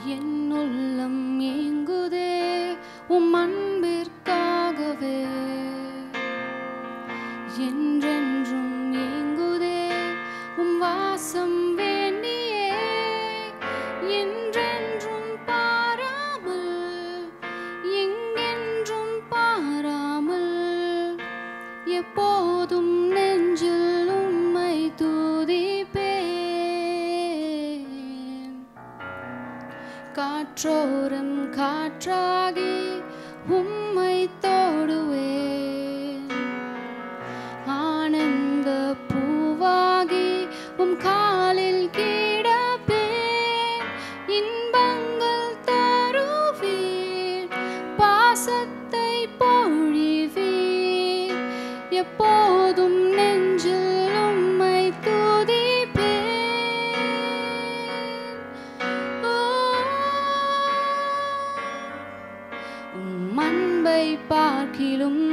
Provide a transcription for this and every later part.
என் உள்ளம் ஏங்குதே உம் அன்பிற்காகவே, என்றென்றும் ஏங்குதே உம் வாசம் வேண்டியே, என்றென்றும் பாராமல் எங்கென்றும் பாராமல் எப்போதும் நெஞ்சில் உம்மை துதிப்பேன். காற்றோரம் காற்றாகி உம்மை தோடுவேன், ஆனந்த பூவாகி உம் காலில் கிடப்பேன். இன்பங்கள் தருவீர், பாசத்தை பொழிவீர், எப்போதும் நெஞ்சில் உம்மை துதிப்பேன். உம் அன்பை பார்க்கிலும்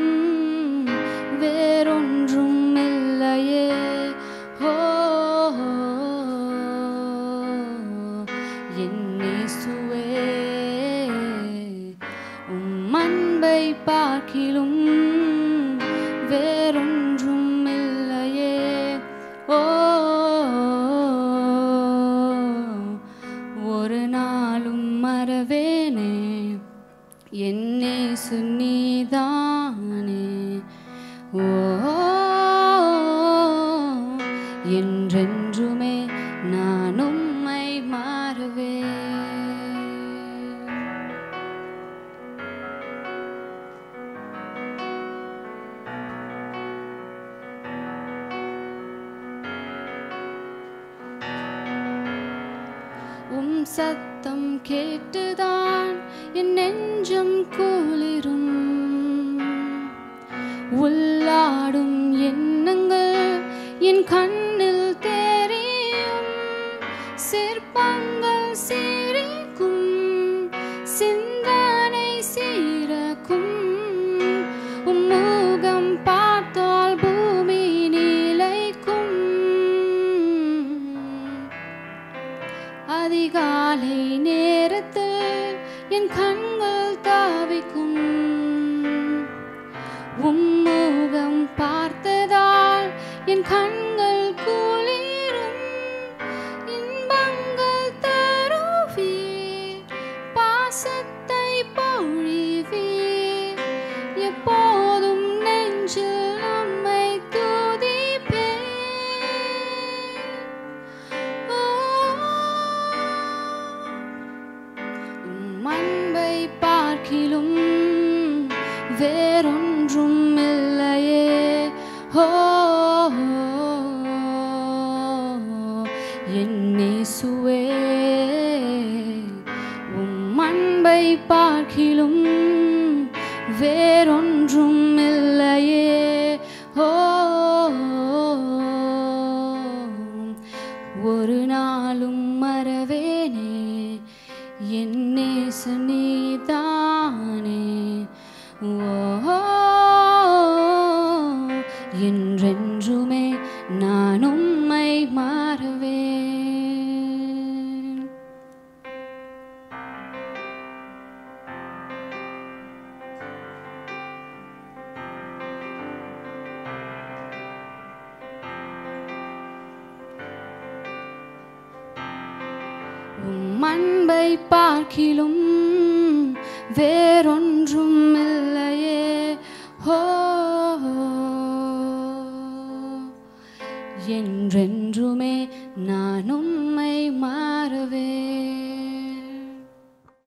வேறொன்றும் இல்லையே. ஓ என் இயேசுவே, உம் அன்பை பார்க்கிலும் வேறொன்றும் இல்லையே. ஓ ஒரு நாளும் மறவேனே என் இயேசு நீதானே. ஓ என்றென்றுமே நான் உம்மை மாறுவேன். உம் சத்தம் கேட்டுதான் என் நெஞ்சம் குளிரும், உள்ளாடும் எண்ணங்கள் என் கண்ணில் தெரியும். சிற்பங்கள் சிரிக்கும், சிந்தனை சீரக்கும், உம் முகம் பார்த்தால் பூமி நிலைக்கும். அதிகாலை நேரத்தில் என் கண்கள் தாவிக்கும், உம் முகம் பார்த்ததால் என் கண்கள் குளிரும். இன்பங்கள் தருவீர், பாசத்தை பொழிவீர், எப்போதும் நெஞ்சில் உம்மை துதிப்பேன். உம் அன்பை பார்க்கிலும் வேறொன்றும் இல்லையே. ஓ என் இயேசுவே, உம் அன்பை பார்க்கிலும் வேறொன்றும் இல்லையே. ஓ ஒரு நாளும் மறவேனே என் இயேசு நீதானே. ஓ என்றென்றுமே நான் உம்மை மாறுவேன். உம் அன்பை பார்க்கிலும் வேறொன்றும் இல்லையே. ஓ என்றென்றுமே நான் உம்மை மாறுவேன்.